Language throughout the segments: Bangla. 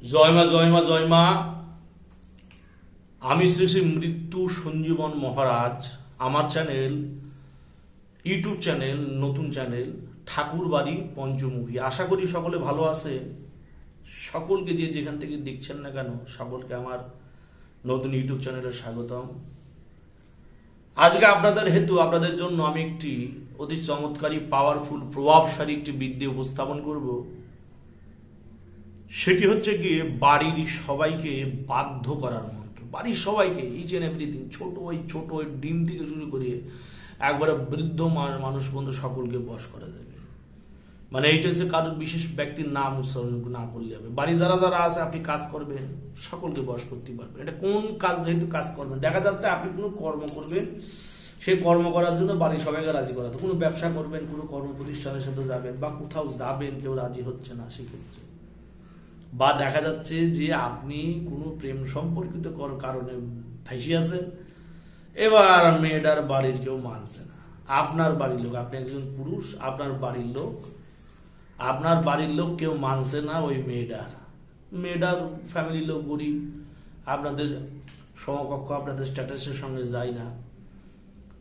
জয় মা জয় মা জয় মা। আমি শ্রী শ্রী মৃত্যু সঞ্জীবন মহারাজ। আমার চ্যানেল, ইউটিউব চ্যানেল, নতুন চ্যানেল ঠাকুরবাড়ি পঞ্চমুখী। আশা করি সকলে ভালো আছে। সকলকে যে যেখান থেকে দেখছেন না কেন, সকলকে আমার নতুন ইউটিউব চ্যানেলে স্বাগতম। আজকে আপনাদের হেতু, আপনাদের জন্য আমি একটি অতি চমৎকারী, পাওয়ারফুল, প্রভাবশালী একটি বিদ্যে উপস্থাপন করব। সেটি হচ্ছে গিয়ে বাড়ির সবাইকে বাধ্য করার মন্ত্র। বাড়ির সবাইকে, ইচ এন্ড এভরিথিং, ছোট ওই ডিম থেকে শুরু করে একবারে বৃদ্ধ মানুষ পর্যন্ত সকলকে বশ করা যাবে। মানে এইটা হচ্ছে কারোর বিশেষ ব্যক্তির নাম উচ্চারণ না করলে হবে। বাড়ি যারা যারা আছে, আপনি কাজ করবেন, সকলকে বশ করতে পারবেন। এটা কোন কাজ, যেহেতু কাজ করবেন, দেখা যাচ্ছে আপনি কোনো কর্ম করবেন, সেই কর্ম করার জন্য বাড়ির সবাইকে রাজি করাতে, কোনো ব্যবসা করবেন, কোনো কর্ম প্রতিষ্ঠানের সাথে যাবেন, বা কোথাও যাবেন, কেউ রাজি হচ্ছে না সেক্ষেত্রে, বা দেখা যাচ্ছে যে আপনি কোনো প্রেম সম্পর্কিত কারণে ফাঁসি আছেন, এবার মেয়েটার বাড়ির কেউ মানছে না। আপনার বাড়ির লোক, আপনি একজন পুরুষ, আপনার বাড়ির লোক কেউ মানছে না ওই মেয়েটার ফ্যামিলির লোক গরিব, আপনাদের সমকক্ষ, আপনাদের স্ট্যাটাসের সঙ্গে যায় না।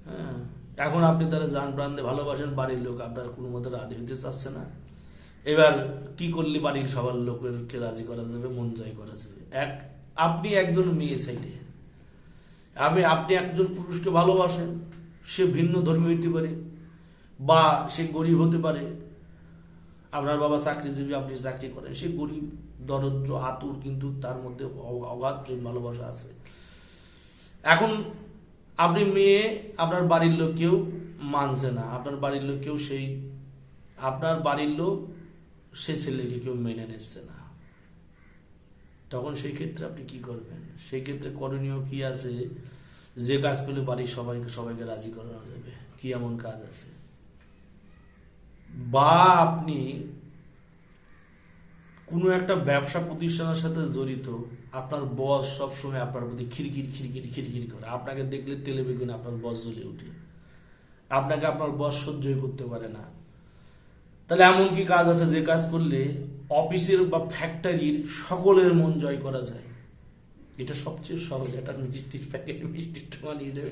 হ্যাঁ, এখন আপনি তারা জান প্রাণ দিয়ে ভালোবাসেন, বাড়ির লোক আপনার কোনো মতো রাজি হতে চাচ্ছে না। এবার কি করলে বাড়ির সবার লোকেরকে রাজি করা যাবে, মন জয় করা যাবে? আপনি একজন মেয়ে সাইডে, আপনি একজন পুরুষকে ভালোবাসেন, সে ভিন্ন ধর্মী হইতে পারে, বা সে গরিব হতে পারে। আপনার বাবা চাকরিজীবী, আপনি চাকরি করেন, সে গরিব, দরিদ্র, আতুর, কিন্তু তার মধ্যে অগাধ প্রেম ভালোবাসা আছে। এখন আপনি মেয়ে, আপনার বাড়ির লোক কেউ মানছে না, আপনার বাড়ির লোক সে ছেলেকে কেউ মেনে নিচ্ছে না। তখন সেই ক্ষেত্রে আপনি কি করবেন? সেই ক্ষেত্রে করণীয় কি আছে? যে কাজ করলে বাড়ির সবাইকে রাজি করানো যাবে, কি এমন কাজ আছে? বা আপনি কোনো একটা ব্যবসা প্রতিষ্ঠানের সাথে জড়িত, আপনার বস সবসময় আপনার প্রতি খিরখির করে, আপনাকে দেখলে তেলে বেগুনে আপনার বস জ্বলে উঠে, আপনাকে আপনার বস সহ্যই করতে পারে না। তাহলে এমন কি কাজ আছে যে কাজ করলে অফিসের বা ফ্যাক্টরির সকলের মন জয় করা যায়? এটা সবচেয়ে সহজ। একটা মিষ্টির প্যাকেট, মিষ্টি বানিয়ে দেবে,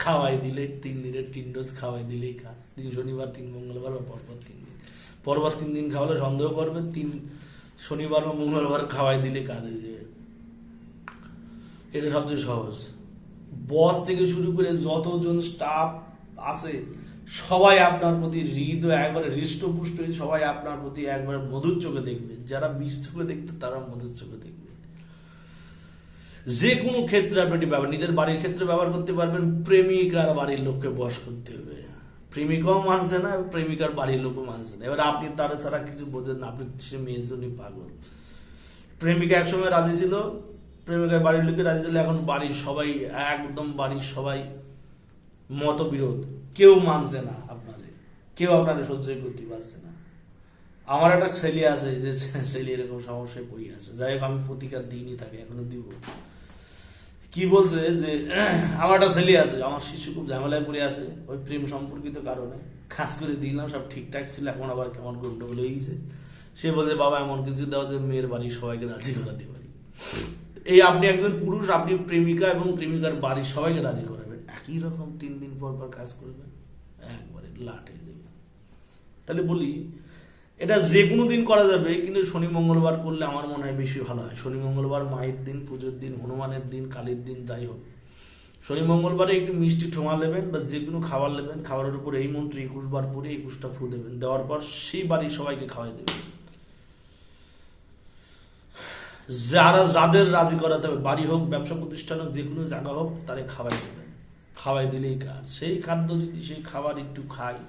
খাওয়াই দিলে 3 দিনের 3 ডোজ খাওয়াই দিলেই কাজ। 3 শনিবার 3 মঙ্গলবার বা পরপর 3 দিন, পরপর 3 দিন খাওয়ালে সন্দেহ করবে, 3 শনিবার বা মঙ্গলবার খাওয়াই দিলে কাজ হয়ে যাবে। এটা সবচেয়ে সহজ। বস থেকে শুরু করে যতজন স্টাফ আছে, সবাই আপনার প্রতি হৃদয় একবারে হৃষ্টপুষ্ট, সবাই আপনার প্রতি একবারে মধুর চোখে দেখবে। যারা বিষ চোখে দেখতে, তারা মধুর চোখে দেখবে। যে কোনো ক্ষেত্রে আপনি নিজের বাড়ির ক্ষেত্রে ব্যবহার করতে পারবেন। প্রেমিকার বাড়ির লোককে বশ করতে হবে। প্রেমিকাও মানছে না, প্রেমিকার বাড়ির লোকও মানছে না। এবার আপনি তারা ছাড়া কিছু বোঝেন না, আপনি সে মেয়ের জন্যই পাগল। প্রেমিকা একসময় রাজি ছিল, প্রেমিকার বাড়ির লোকে রাজি ছিল, এখন বাড়ির সবাই মতবিরোধ, কেউ মানছে না আপনারে, কেউ আপনারে সহ্যই করতে পারছে না। আমার একটা ছেলে আছে, যে ছেলে এরকম সমস্যায় পড়ে আছে। যাই হোক, আমি প্রতিকার দিইনি তাকে, এখনো দিব। কি বলছে যে আমার একটা ছেলে আছে, আমার শিশু খুব ঝামেলায় পড়ে আছে ওই প্রেম সম্পর্কিত কারণে। খাস করে দিলাম, সব ঠিকঠাক ছিল, এখন আবার কেমন গন্ডগোল হয়ে গেছে। সে বলছে, বাবা এমন কিছু দেওয়া যে মেয়ের বাড়ির সবাইকে রাজি করাতে পারি। এই আপনি একজন পুরুষ, আপনি প্রেমিকা এবং প্রেমিকার বাড়ির সবাইকে রাজি করাবেন, একই রকম 3 দিন পর কাজ করবেন, একবারে লাট হয়ে যাবে। তাহলে বলি, এটা যে কোনো দিন করা যাবে, কিন্তু শনি মঙ্গলবার করলে আমার মনে হয় বেশি ভালো হয়। শনি মঙ্গলবার মায়ের দিন, পুজোর দিন, হনুমানের দিন, কালীর দিন, যাই হোক, শনি মঙ্গলবারে একটু মিষ্টি ঠোঙা নেবেন, বা যে কোনো খাবার নেবেন, খাবারের উপর এই মন্ত্র 21 বার পরে 21টা ফু দেবেন। দেওয়ার পর সেই বাড়ির সবাইকে খাওয়াই দেবেন। যাদের রাজি করাতে হবে, বাড়ি হোক, ব্যবসা প্রতিষ্ঠান হোক, যে কোনো জায়গা হোক, তারে খাওয়াই দেবেন। খাওয়াই দিলেই কাজ। সেই খাদ্য যদি সেই খাবার একটু খায়,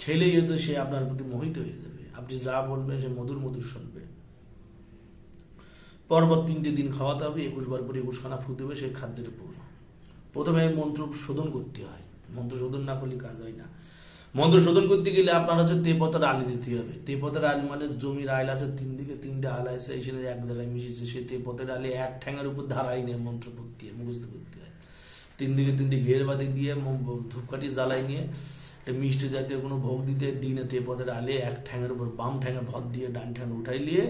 খেলেই হচ্ছে সে আপনার প্রতি মোহিত হয়ে যাবে। আপনি যা বলবেন সে মধুর শুনবে। পরপর 3টে দিন খাওয়াতে হবে, 21 বার করে 21খানা ফু দেবে সেই খাদ্যের উপর। প্রথমে মন্ত্র শোধন করতে হয়, মন্ত্র শোধন না করলে কাজ হয় না। মন্ত্র শোধন করতে গেলে আপনার হচ্ছে তেপতার আলি দিতে হবে। তেপতার আলি মানে জমির আইল আছে, 3 দিকে 3টে আল আছে, এখানে এক জায়গায় মিশেছে, সেই তেপতের আলি এক ঠ্যাঙের উপর ধারাই নিয়ে মন্ত্র পড়তে হয়, মুখস্থ করতে হয়। 3 দিকে 3টে ঘের বাতি দিয়ে ধূপকাঠি জ্বালাই নিয়ে মিষ্টি জাতীয় কোনো ভোগ দিতে, দিনে তেপতের আলে এক ঠ্যাঙের উপর বাম ঠ্যাঙে ভর দিয়ে ডান ঠ্যাঙে উঠাই নিয়ে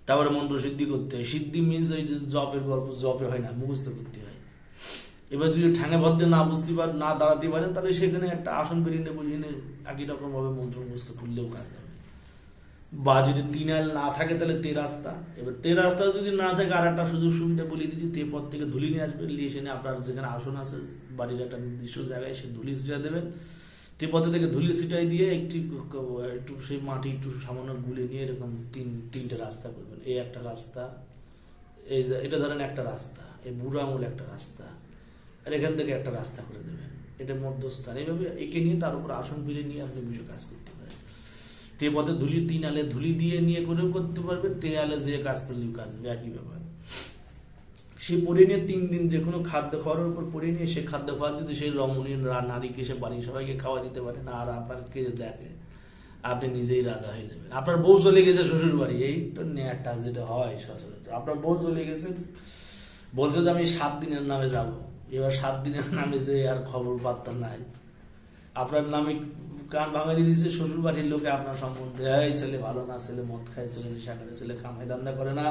তারপরে মন্ত্র সিদ্ধি করতে হয়। সিদ্ধি মিনস ওই যে জপের গল্প, জপে হয় না, মুখস্থ করতে হয়। এবার যদি ঠ্যাঙে ভদ্রে না বুঝতে পারেন, না দাঁড়াতে পারেন, তাহলে সেখানে একটা আসন বেরিয়ে বুঝিয়ে একই রকম ভাবে মন্ত্র মুখস্থ করলেও কাজ হবে। বা যদি 3 আইল না থাকে তাহলে 13 রাস্তা। এবার 13 রাস্তা যদি না থাকে, আর একটা সুযোগ সুবিধা বলে দিচ্ছি, তে পথ থেকে ধুলি নিয়ে আসবেন, নিয়ে এসে আপনার যেখানে আসন আছে বাড়ির একটা নির্দিষ্ট জায়গায় সে ধুলি ছিটাই দেবেন। তে পথে থেকে ধুলি ছিটাই দিয়ে একটু সেই মাটি একটু সামান্য গুলে নিয়ে এরকম তিনটে রাস্তা করবেন। এই একটা রাস্তা, এটা ধরেন একটা রাস্তা, এই বুড়ো আঙুল একটা রাস্তা, আর এখান থেকে একটা রাস্তা করে দেবেন, এটা মধ্যস্থান। এইভাবে একে নিয়ে তার উপর আসন ফিরে নিয়ে আপনি বিষয় কাজ করতে পারেন। তে পথে ধুলি 3 আলে ধুলি দিয়ে নিয়ে করেও করতে পারবেন, 3 আলে যে কাজ করলেও কাজ হবে, একই ব্যাপার। সে পরে নিয়ে 3 দিন যে কোনো খাদ্য খাওয়ার উপর পরে নিয়ে সে খাদ্য খাওয়ার যদি সেই রমণী নারীকে সে বাড়ির সবাইকে খাওয়া দিতে পারেন, আর আপনার কে দেখে আপনি নিজেই রাজা হয়ে যাবেন। আপনার বউ চলে গেছে শ্বশুর বাড়ি, এই তো নেয়াটা যেটা হয় সচরাচর, আপনার বউ চলে গেছে, বলছে যে আমি 7 দিনের নামে যাব। এবার 7 দিনের নামে যে আর খবর বার্তা নাই, আপনার নামে কান ভাঙানি দিয়েছে শ্বশুর বাড়ির লোকে আপনার সম্বন্ধে, এই ছেলে ভালো না, ছেলে মদ খায়, ছেলে নেশা করে, ছেলে কামাই ধান্দা করে না,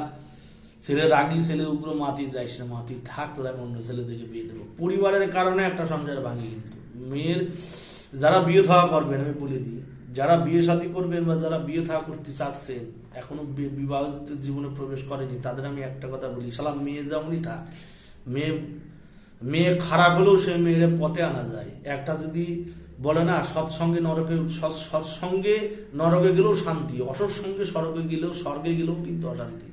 ছেলে রাগি, ছেলে উপরে মাতি যাইস না, মাতি থাকলে আমি অন্য ছেলে দেখে বিয়ে দেবো। পরিবারের কারণে একটা সংসার ভাঙি। কিন্তু মেয়ের যারা বিয়ে থাকা করবেন, আমি বলে দিই, যারা বিয়ে শাদী করবেন বা যারা বিয়ে থাকা করতে চাচ্ছেন, এখনো বিবাহিত জীবনে প্রবেশ করেনি, তাদের আমি একটা কথা বলি, সালাম মেয়ে যেমনই থাক, মেয়ে খারাপ হলেও সে মেয়ের পথে আনা যায়। একটা যদি বলে না সৎসঙ্গে নরকে গেলেও শান্তি, অসৎসঙ্গে স্বর্গে গেলেও কিন্তু অশান্তি,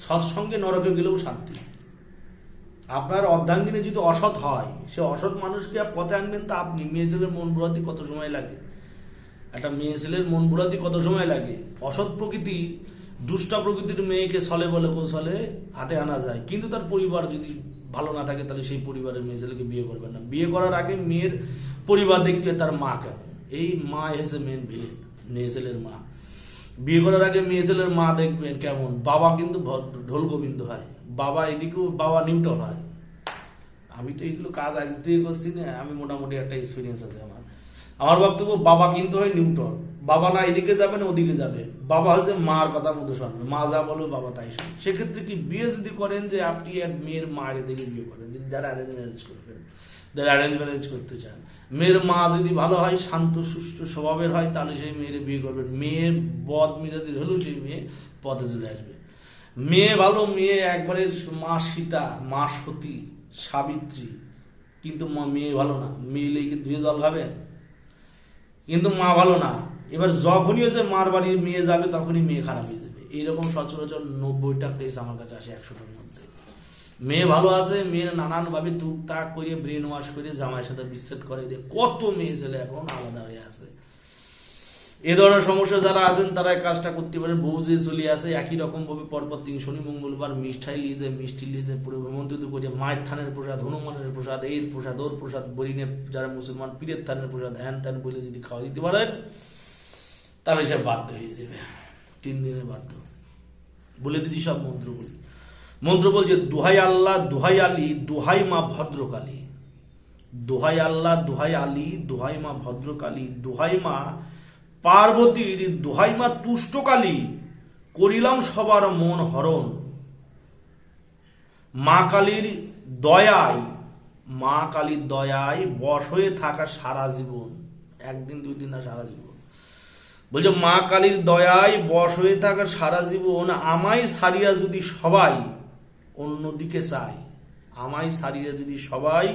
সৎসঙ্গে নরকে গেলেও শান্তি। আপনার অর্ধাঙ্গিনী যদি অসৎ হয়, সে অসৎ মানুষকে পথে আনবেন তো আপনি। মেয়ে ছেলের মন বুড়াতে কত সময় লাগে, একটা মেয়ে ছেলের মন বুড়াতে কত সময় লাগে। অসৎ প্রকৃতি, দুষ্টা প্রকৃতির মেয়েকে ছলে বলে কৌশলে হাতে আনা যায়, কিন্তু তার পরিবার যদি ভালো না থাকে, তাহলে সেই পরিবারের মেয়ে ছেলেকে বিয়ে করবেন না। বিয়ে করার আগে মেয়ের পরিবার দেখতে হয়, তার মা কেমন। এই মা এসে মেন ভিলেন, মেয়ে ছেলের মা। বিয়ে করার আগে মেয়ে ছেলের মা দেখবেন কেমন। বাবা কিন্তু ঢোল গোবিন্দ হয়, বাবা এদিকেও বাবা নিউটন হয়। আমি তো এইগুলো কাজ আজ থেকে করছি না, আমি মোটামুটি একটা এক্সপিরিয়েন্স আছে আমার বক্তব্য। বাবা কিন্তু হয় নিউটন, বাবা না এদিকে যাবে না ওদিকে যাবে, বাবা হচ্ছে মার কথা মতো শুনবে, মা যা বলবে বাবা তাই শুনবে। সেক্ষেত্রে কি বিয়ে যদি করেন, যে আপনি এক মেয়ের মায়ের দিকে বিয়ে করেন, যারা অ্যারেঞ্জ ম্যারেজ করবেন, যারা অ্যারেঞ্জ ম্যারেজ করতে চান, মেয়ের মা যদি ভালো হয়, শান্ত সুষ্ঠ স্বভাবের হয়, তাহলে সেই মেয়ের বিয়ে করবেন। মেয়ে বদ মেজাজির হলেও সেই মেয়ে পথে চলে আসবে। মেয়ে ভালো, মেয়ে একবারে মা সীতা, মা সতী, সাবিত্রী, কিন্তু মেয়ে ভালো না, মেয়ে লেগে ধুয়ে জল খাবেন, কিন্তু মা ভালো না। এবার যখনই হচ্ছে মার বাড়ির মেয়ে যাবে, তখনই মেয়ে খারাপ হয়ে যাবে। এইরকম সচরাচর 90টা কেস আমার কাছে আসে 100টার মধ্যে। মেয়ে ভালো আছে, মেয়ের নানানভাবে টুকটাক করে ব্রেন ওয়াশ করে জামাইয়ের সাথে বিচ্ছেদ করে দিয়ে কত মেয়ে ছেলে এখন আলাদা হয়ে আছে। এ ধরনের সমস্যা যারা আছেন, তারা কাজটা করতে পারেন। বউ যে চলে আসে একই রকম ভাবে পরপর 3 শনি মঙ্গলবার মিষ্টি লিজে পুরো ভ্রমন্ত্রিত করে মায়ের থানের প্রসাদ, হনুমানের প্রসাদ, এর প্রসাদ, ওর প্রসাদ, বরিনের যারা মুসলমান পীরের থানের প্রসাদ, হ্যান ত্যান বলে যদি খাওয়া দিতে পারেন, তাহলে সে বাধ্য হয়ে যাবে। 3 দিনে বাধ্য। বলে দিচ্ছি সব মন্ত্র বলি। মন্ত্র বলছে, দোহাই আল্লাহ, দোহাই আলী, দোহাই মা ভদ্রকালী। দোহাই আল্লাহ, দোহাই আলী, দোহাই মা ভদ্রকালী, দোহাই মা পার্বতীর, দোহাই মা তুষ্টকালী, করিলাম সবার মন হরণ। মা কালীর দয়ায় বশ হয়ে থাকা সারা জীবন, একদিন 2 দিন না, সারা জীবন। বলছে মা কালীর দয়ায় বশ হয়ে থাকা সারা জীবন, আমায় সারিয়া যদি সবাই অন্যদিকে চায়, আমায় সারিয়া যদি সবাই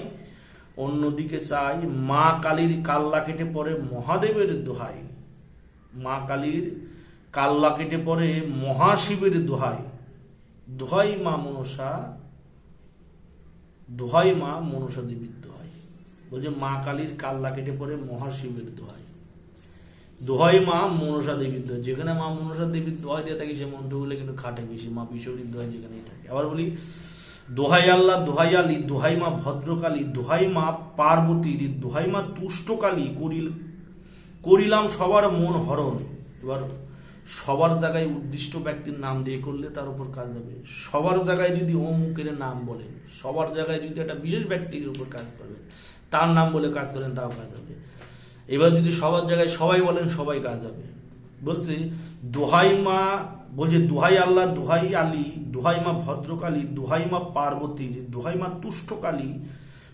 অন্যদিকে চায়, মা কালীর কাল্লা কেটে পড়ে মহাদেবের দোহাই, মা কালীর কাল্লা কেটে পড়ে মহাশিবের দোহাই, দোহাই মা মনসা, দোহাই মা মনসা দেবীর দোহাই। বলছে মা কালীর কাল্লা কেটে পড়ে মহাশিবের দোহাই, দোহাই মা মনসা দেবীর দোহাই। যেখানে মা মনসা দেবীর দোহাই দিয়ে থাকে, সে মন্ত্রগুলো কিন্তু খাটে বেশি। মা বিশ্বরীর দোহাই যেখানেই থাকে। আবার বলি, দোহাই আল্লাহ, দোহাই আলী, দোহাই মা ভদ্রকালী, দোহাই মা পার্বতীর, দোহাই মা তুষ্টকালী, করিলাম সবার মন হরণ। এবার সবার জায়গায় উদ্দিষ্ট ব্যক্তির নাম দিয়ে করলে তার উপর কাজ হবে। সবার জায়গায় যদি অমুকের নাম বলেন, সবার জায়গায় যদি একটা বিশেষ ব্যক্তির উপর কাজ করবেন, তার নাম বলে কাজ করেন, তাও কাজ হবে। এবার যদি সবার জায়গায় সবাই বলেন, সবাই কাজ হবে। বলছে দোহাই মা, বলছে দোহাই আল্লাহ, দোহাই আলী, দোহাই মা ভদ্রকালী, দোহাই মা পার্বতীর, দোহাই মা তুষ্টকালী,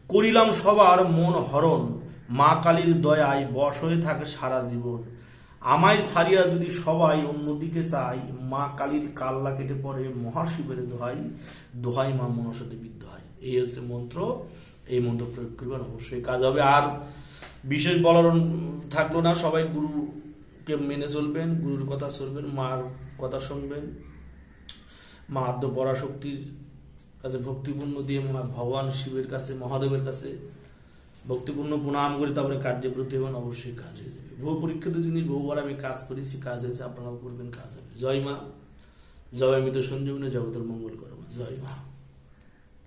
করিলাম সবার মন হরণ, মা কালীর দয়ায় বশ হয়ে থাকে সারা জীবন। আমায় সারিয়া যদি সবাই অন্যদিকে চাই, মা কালীর কাল্লা কেটে পড়ে মহাশিবের দোহাই, দোহাই মা মনসাতে বিদ্যহাই। এই হচ্ছে মন্ত্র, এই মন্ত্র প্রয়োগ করবেন, অবশ্যই কাজ হবে। আর বিশেষ বলার থাকলো না, সবাই গুরুকে মেনে চলবেন, গুরুর কথা চলবেন, মার কথা শুনবেন, মা আদ্য পরাশক্তির কাছে ভক্তিপূর্ণ দিয়ে ভগবান শিবের কাছে, মহাদেবের কাছে ভক্তিপূর্ণ প্রণাম করে তারপরে কার্যে ব্রতী হবেন, অবশ্যই কাজ হয়ে যাবে। বহু পরীক্ষিত জিনিস বহুবার আমি কাজ করেছি, কাজ হয়েছে, আপনারাও করবেন, কাজ হবে। জয় মা, জয় মৃত সঞ্জীবনী, জগতের মঙ্গল করো। জয় মা।